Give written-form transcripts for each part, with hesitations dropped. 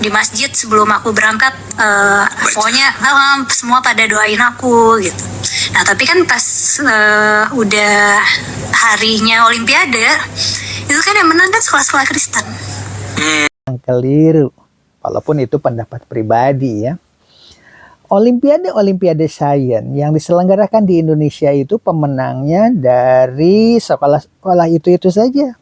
di masjid sebelum aku berangkat, pokoknya semua pada doain aku gitu. Nah tapi kan pas udah harinya Olimpiade, itu kan yang menang kan sekolah-sekolah Kristen. Keliru, walaupun itu pendapat pribadi ya. Olimpiade Sains yang diselenggarakan di Indonesia itu pemenangnya dari sekolah-sekolah itu saja.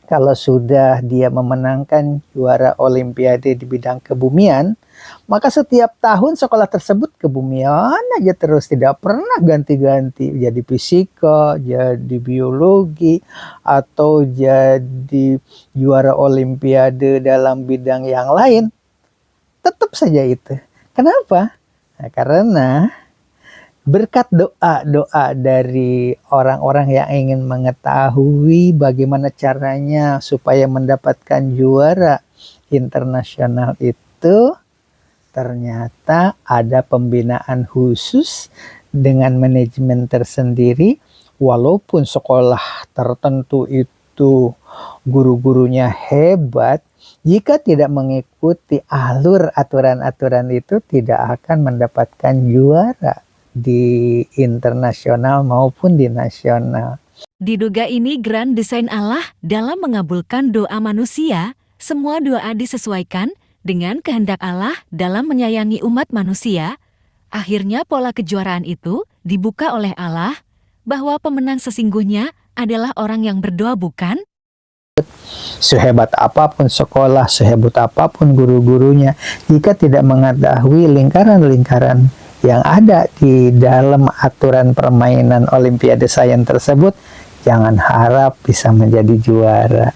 Kalau sudah dia memenangkan juara Olimpiade di bidang kebumian, maka setiap tahun sekolah tersebut kebumian aja terus, tidak pernah ganti-ganti. Jadi fisika, jadi biologi, atau jadi juara Olimpiade dalam bidang yang lain. Tetap saja itu. Kenapa? Nah, karena berkat doa-doa dari orang-orang yang ingin mengetahui bagaimana caranya supaya mendapatkan juara internasional itu, ternyata ada pembinaan khusus dengan manajemen tersendiri. Walaupun sekolah tertentu itu guru-gurunya hebat, jika tidak mengikuti alur aturan-aturan itu tidak akan mendapatkan juara di internasional maupun di nasional. Diduga ini grand design Allah dalam mengabulkan doa manusia. Semua doa disesuaikan dengan kehendak Allah dalam menyayangi umat manusia. Akhirnya pola kejuaraan itu dibuka oleh Allah bahwa pemenang sesungguhnya adalah orang yang berdoa, bukan? Sehebat apapun sekolah, sehebat apapun guru-gurunya, jika tidak mengetahui lingkaran-lingkaran yang ada di dalam aturan permainan Olimpiade Sains tersebut, jangan harap bisa menjadi juara.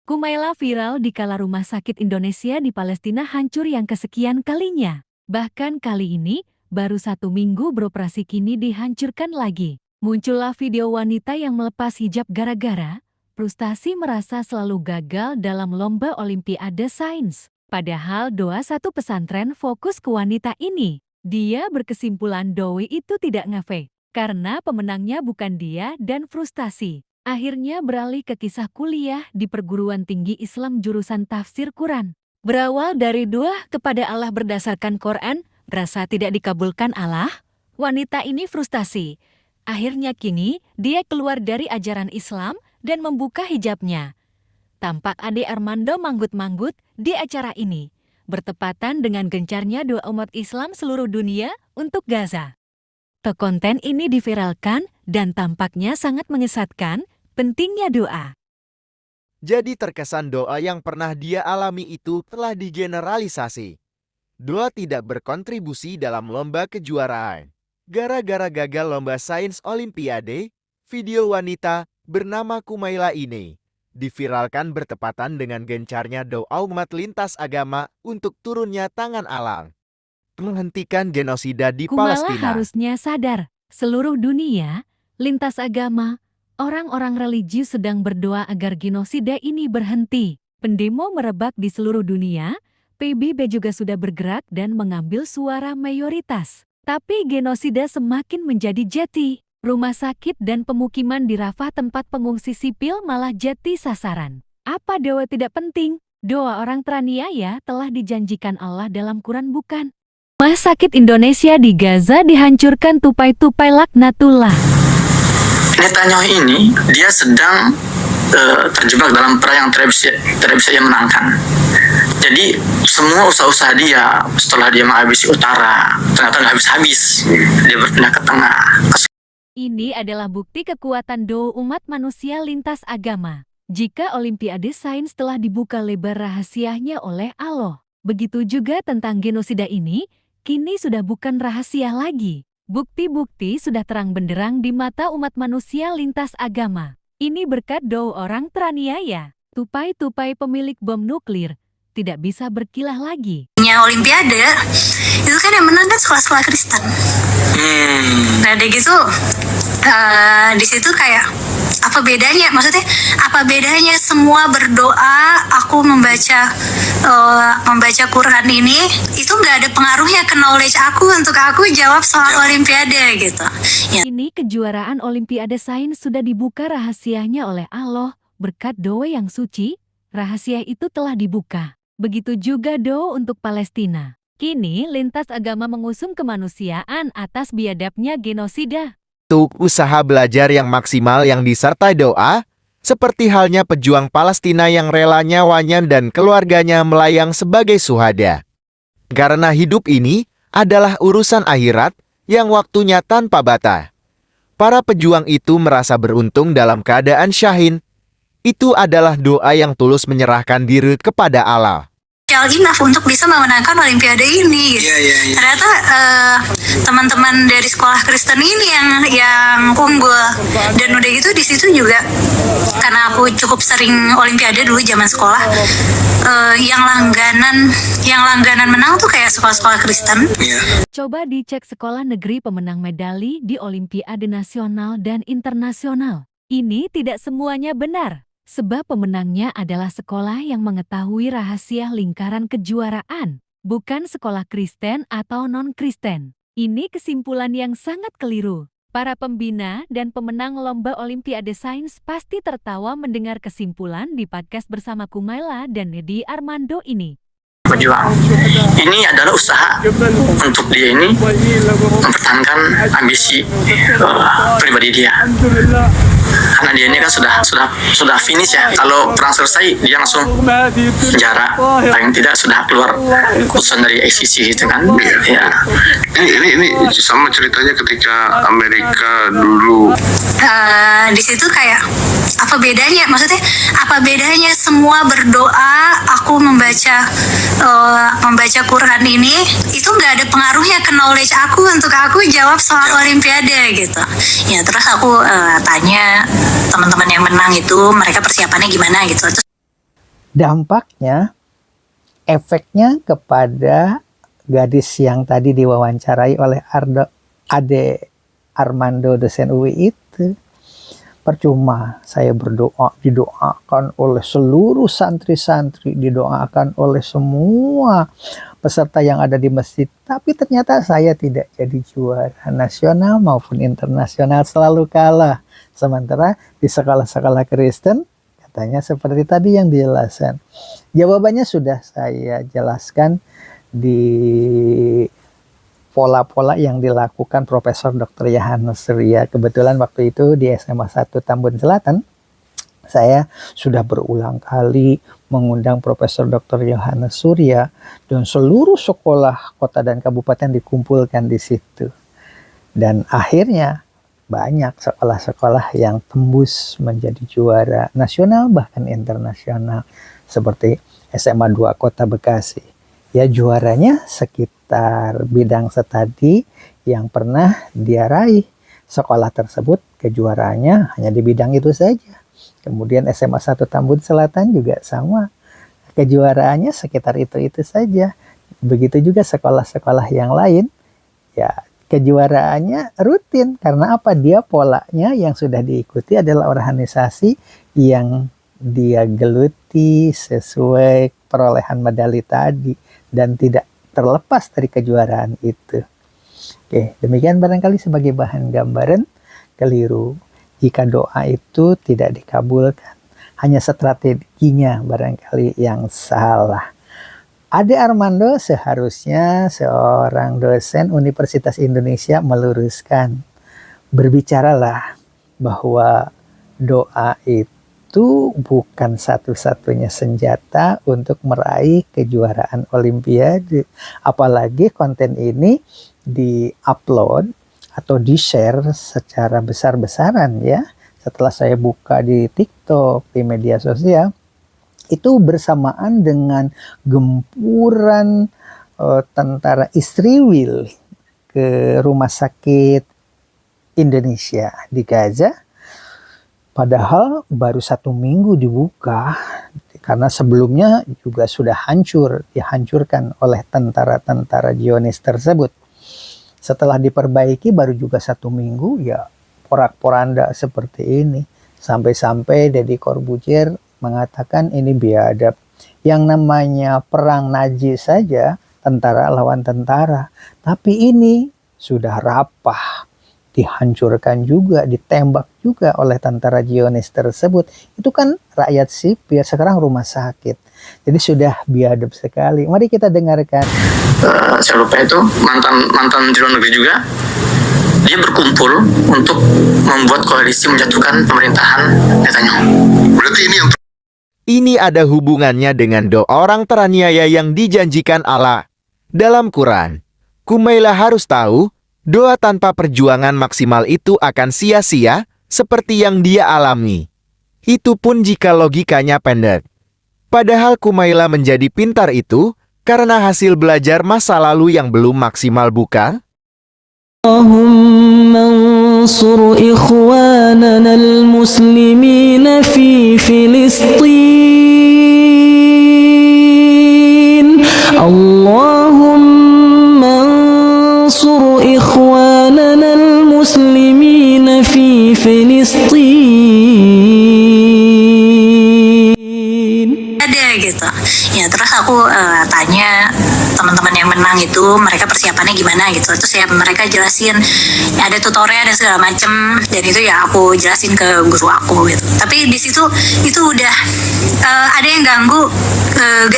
Kumaila viral di kala rumah sakit Indonesia di Palestina hancur yang kesekian kalinya. Bahkan kali ini, baru 1 minggu beroperasi kini dihancurkan lagi. Muncullah video wanita yang melepas hijab gara-gara frustasi merasa selalu gagal dalam lomba Olimpiade Sains. Padahal doa satu pesantren fokus ke wanita ini. Dia berkesimpulan Doi itu tidak ngefake, karena pemenangnya bukan dia dan frustasi. Akhirnya beralih ke kisah kuliah di perguruan tinggi Islam jurusan tafsir Quran. Berawal dari doa kepada Allah berdasarkan Quran, rasa tidak dikabulkan Allah, wanita ini frustasi. Akhirnya kini dia keluar dari ajaran Islam dan membuka hijabnya. Tampak Ade Armando manggut-manggut di acara ini, bertepatan dengan gencarnya doa umat Islam seluruh dunia untuk Gaza. Konten ini diviralkan dan tampaknya sangat menyesatkan pentingnya doa. Jadi terkesan doa yang pernah dia alami itu telah digeneralisasi. Doa tidak berkontribusi dalam lomba kejuaraan. Gara-gara gagal lomba sains Olimpiade, video wanita bernama Kumaila ini diviralkan bertepatan dengan gencarnya doa umat lintas agama untuk turunnya tangan Allah menghentikan genosida di Kumaila Palestina. harusnya sadar, seluruh dunia, lintas agama, orang-orang religius sedang berdoa agar genosida ini berhenti. Pendemo merebak di seluruh dunia, PBB juga sudah bergerak dan mengambil suara mayoritas. Tapi genosida semakin menjadi jati. Rumah sakit dan pemukiman di Rafah tempat pengungsi sipil malah jadi sasaran. Apa doa tidak penting? Doa orang teraniaya telah dijanjikan Allah dalam Quran, bukan? Rumah sakit Indonesia di Gaza dihancurkan tupai-tupai laknatullah. Netanyahu ini dia sedang terjebak dalam perang yang tidak bisa ia menangkan. Jadi semua usaha-usaha dia setelah dia menghabisi utara ternyata nggak habis-habis. Dia berpindah ke tengah. Ini adalah bukti kekuatan doa umat manusia lintas agama. Jika Olimpiade Sains telah dibuka lebar rahasianya oleh Allah, begitu juga tentang genosida ini, kini sudah bukan rahasia lagi. Bukti-bukti sudah terang benderang di mata umat manusia lintas agama. Ini berkat doa orang teraniaya. Tupai-tupai pemilik bom nuklir tidak bisa berkilah lagi. Olimpiade itu kan yang menang kan sekolah-sekolah Kristen. Nah, udah gitu di situ kayak apa bedanya? Maksudnya apa bedanya semua berdoa, aku membaca Quran ini itu nggak ada pengaruhnya ke knowledge aku untuk aku jawab soal Olimpiade gitu. Ya. Ini kejuaraan Olimpiade Sains sudah dibuka rahasianya oleh Allah berkat doa yang suci. Rahasia itu telah dibuka. Begitu juga untuk Palestina. Kini lintas agama mengusung kemanusiaan atas biadabnya genosida. Untuk usaha belajar yang maksimal yang disertai doa, seperti halnya pejuang Palestina yang rela nyawanya dan keluarganya melayang sebagai syuhada. Karena hidup ini adalah urusan akhirat yang waktunya tanpa batas. Para pejuang itu merasa beruntung dalam keadaan syahid. Itu adalah doa yang tulus menyerahkan diri kepada Allah. Enough untuk bisa memenangkan Olimpiade ini. Ternyata teman-teman dari sekolah Kristen ini yang unggul, dan udah gitu di situ juga karena aku cukup sering Olimpiade dulu zaman sekolah, yang langganan menang tuh kayak sekolah-sekolah Kristen. Coba dicek sekolah negeri pemenang medali di Olimpiade nasional dan internasional. Ini tidak semuanya benar. Sebab pemenangnya adalah sekolah yang mengetahui rahasia lingkaran kejuaraan, bukan sekolah Kristen atau non-Kristen. Ini kesimpulan yang sangat keliru. Para pembina dan pemenang lomba Olimpiade Sains pasti tertawa mendengar kesimpulan di podcast bersama Kumaila dan Nedi Armando ini. Pejuang. Ini adalah usaha untuk dia ini mempertahankan ambisi pribadi dia. Karena dia ini kan sudah finish ya. Kalau perang selesai dia langsung penjara. Paling tidak sudah keluar keputusan dari ICC gitu kan. Ya. Ini sama ceritanya ketika Amerika dulu. Di situ kayak apa bedanya? Maksudnya apa bedanya semua berdoa, aku membaca Quran ini itu nggak ada pengaruhnya ke knowledge aku untuk aku jawab soal Olimpiade gitu. Ya terus aku tanya teman-teman yang menang itu mereka persiapannya gimana gitu. Terus Dampaknya, efeknya kepada gadis yang tadi diwawancarai oleh Ade Armando dosen UI itu, percuma saya berdoa, didoakan oleh seluruh santri-santri, didoakan oleh semua peserta yang ada di masjid, tapi ternyata saya tidak jadi juara nasional maupun internasional, selalu kalah. Sementara di sekolah-sekolah Kristen katanya seperti tadi yang dijelaskan. Jawabannya sudah saya jelaskan di pola-pola yang dilakukan Profesor Dr. Yohanes Surya. Kebetulan waktu itu di SMA 1 Tambun Selatan, saya sudah berulang kali mengundang Profesor Dr. Yohanes Surya dan seluruh sekolah kota dan kabupaten dikumpulkan di situ. Dan akhirnya banyak sekolah-sekolah yang tembus menjadi juara nasional bahkan internasional seperti SMA 2 Kota Bekasi. Ya juaranya sekitar bidang studi yang pernah dia raih. Sekolah tersebut kejuaraannya hanya di bidang itu saja. Kemudian SMA 1 Tambun Selatan juga sama. Kejuaraannya sekitar itu saja. Begitu juga sekolah-sekolah yang lain. Ya kejuaraannya rutin. Karena apa? Dia polanya yang sudah diikuti adalah organisasi yang dia geluti sesuai perolehan medali tadi. Dan tidak terlepas dari kejuaraan itu. Oke, demikian barangkali sebagai bahan gambaran keliru. Jika doa itu tidak dikabulkan, hanya strateginya barangkali yang salah. Ade Armando seharusnya seorang dosen Universitas Indonesia meluruskan. Berbicaralah bahwa doa itu bukan satu-satunya senjata untuk meraih kejuaraan Olimpiade. Apalagi konten ini di-upload atau di-share secara besar-besaran ya. Setelah saya buka di TikTok, di media sosial, itu bersamaan dengan gempuran tentara Israel ke rumah sakit Indonesia di Gaza. Padahal baru 1 minggu dibuka, karena sebelumnya juga sudah dihancurkan oleh tentara-tentara Zionis tersebut. Setelah diperbaiki baru juga 1 minggu, ya porak-poranda seperti ini. Sampai-sampai Deddy Corbuzier mengatakan ini biadab. Yang namanya perang najis saja, tentara lawan tentara. Tapi ini sudah rapah. dihancurkan juga, ditembak juga oleh tentara Zionis tersebut. Itu kan rakyat sipil, sekarang rumah sakit. Jadi sudah biadab sekali. Mari kita dengarkan. Saya lupa itu mantan Menteri Luar Negeri juga, dia berkumpul untuk membuat koalisi menjatuhkan pemerintahan Netanyahu. Berarti ini yang Ini ada hubungannya dengan doa orang teraniaya yang dijanjikan Allah. Dalam Quran, Kumaila harus tahu, doa tanpa perjuangan maksimal itu akan sia-sia, seperti yang dia alami. Itu pun jika logikanya pendek. Padahal Kumaila menjadi pintar itu, karena hasil belajar masa lalu yang belum maksimal, bukan? اللهم انصر إخواننا المسلمين في فلسطين اللهم انصر إخواننا المسلمين في فلسطين. Ada gitu ya. Terus aku tanya teman-teman yang menang itu mereka persiapannya gimana gitu. Terus ya mereka jelasin ya, ada tutorial dan segala macem, dan itu ya aku jelasin ke guru aku gitu. Tapi di situ itu udah ada yang ganggu.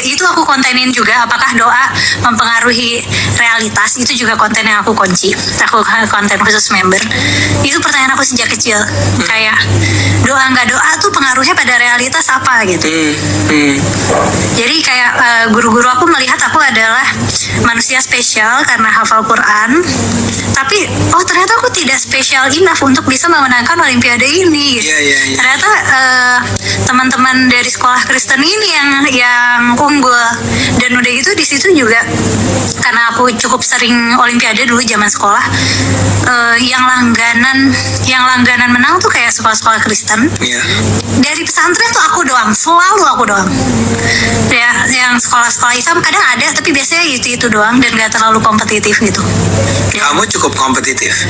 Itu aku kontenin juga, apakah doa mempengaruhi realitas. Itu juga konten yang aku kunci. Aku konten khusus member. Itu pertanyaan aku sejak kecil, kayak doa nggak doa tuh pengaruhnya pada realitas apa gitu. Jadi kayak guru-guru aku melihat aku adalah manusia spesial karena hafal Quran, tapi ternyata aku tidak spesial enough untuk bisa memenangkan Olimpiade ini gitu. Ternyata teman-teman dari sekolah Kristen ini yang unggul, dan udah gitu di situ juga karena aku cukup sering Olimpiade dulu zaman sekolah, yang langganan menang tuh kayak sekolah-sekolah Kristen. Dari pesantren tuh aku doang, selalu aku doang. Ya, yang sekolah-sekolah Islam kadang ada, tapi biasanya itu doang dan gak terlalu kompetitif gitu. Kamu cukup kompetitif.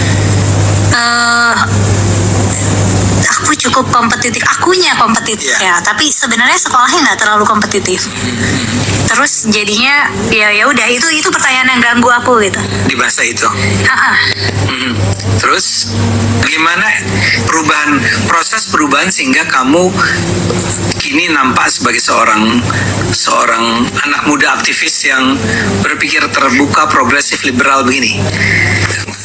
Aku cukup kompetitif, akunya kompetitif ya, tapi sebenarnya sekolahnya nggak terlalu kompetitif. Terus jadinya ya udah, itu pertanyaan yang ganggu aku gitu Di masa itu. Terus gimana proses perubahan sehingga kamu kini nampak sebagai seorang anak muda aktivis yang berpikir terbuka, progresif, liberal begini?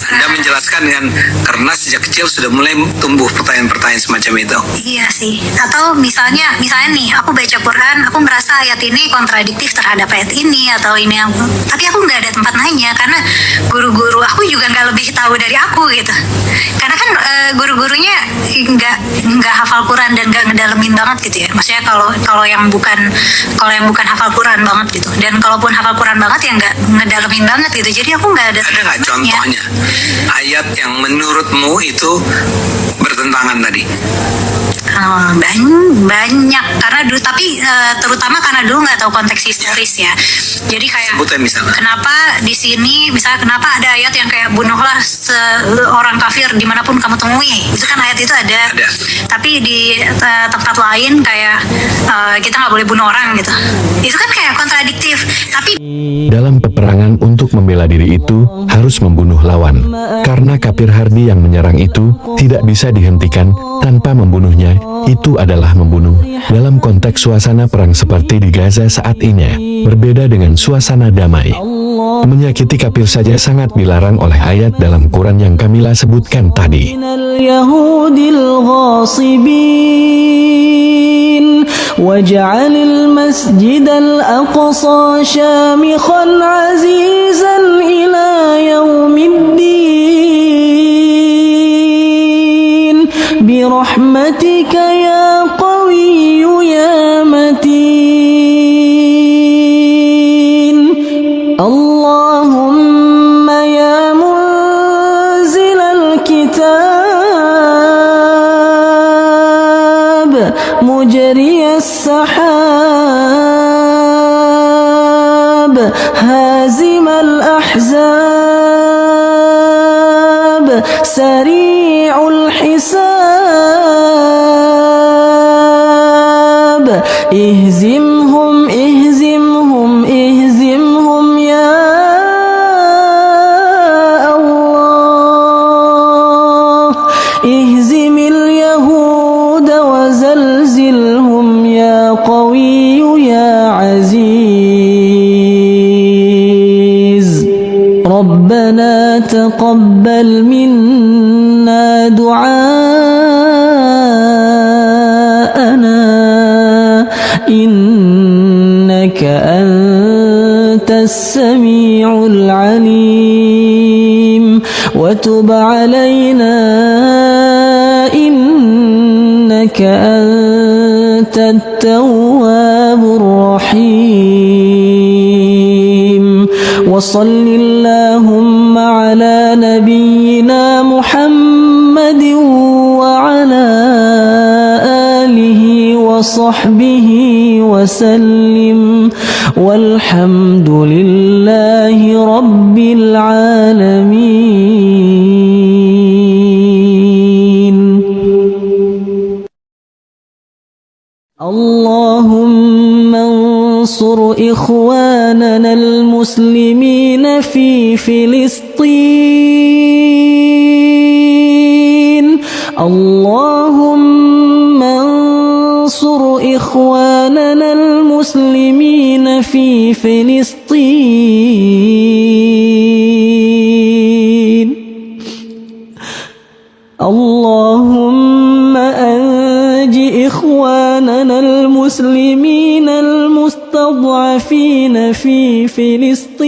Anda menjelaskan dengan karena sejak kecil sudah mulai tumbuh pertanyaan-pertanyaan semacam itu. Iya sih. Atau misalnya nih, aku baca Quran, aku merasa ayat ini kontradiktif terhadap ayat ini atau ini tapi aku nggak ada tempat nanya karena guru-guru aku juga nggak lebih tahu dari aku gitu. Karena kan guru-gurunya nggak hafal Quran dan nggak ngedalamin banget gitu ya. Maksudnya kalau yang bukan hafal Quran banget gitu. Dan kalaupun hafal Quran banget ya nggak ngedalamin banget gitu. Jadi aku nggak ada. Ada nggak contohnya ayat yang menurutmu itu bertentangan tadi? Banyak karena dulu, tapi terutama karena dulu nggak tahu konteks historis ya. Jadi kayak kenapa di sini misalnya kenapa ada ayat yang kayak bunuhlah seorang kafir dimanapun kamu temui, itu kan ayat itu ada. Tapi di tempat lain kayak kita nggak boleh bunuh orang gitu. Itu kan kayak kontradiktif. Tapi dalam peperangan untuk membela diri itu harus membunuh lawan, karena kafir hardi yang menyerang itu tidak bisa dihentikan tanpa membunuhnya. Itu adalah membunuh. Dalam konteks suasana perang seperti di Gaza saat ini, berbeda dengan suasana damai. Menyakiti kafir saja sangat dilarang oleh ayat dalam Quran yang Kamila sebutkan tadi. واجعل المسجد الأقصى شامخا عزيزا إلى يوم الدين برحمتك يا قوي يا متين اللهم يا منزل الكتاب مجري السحاب هازم الأحزاب سريع الحساب اهزمهم اهزمهم اهزمهم يا الله ربنا تقبل منا دعاءنا إنك أنت السميع العليم وتب علينا إنك أنت التواب الرحيم وصل اللهم على نبينا محمد وعلى آله وصحبه وسلم والحمد لله رب العالمين. اللهم انصر إخواننا المسلمين في فلسطين. اللهم انصر إخواننا المسلمين في فلسطين. اللهم أنج إخواننا المسلمين المستضعفين في فلسطين.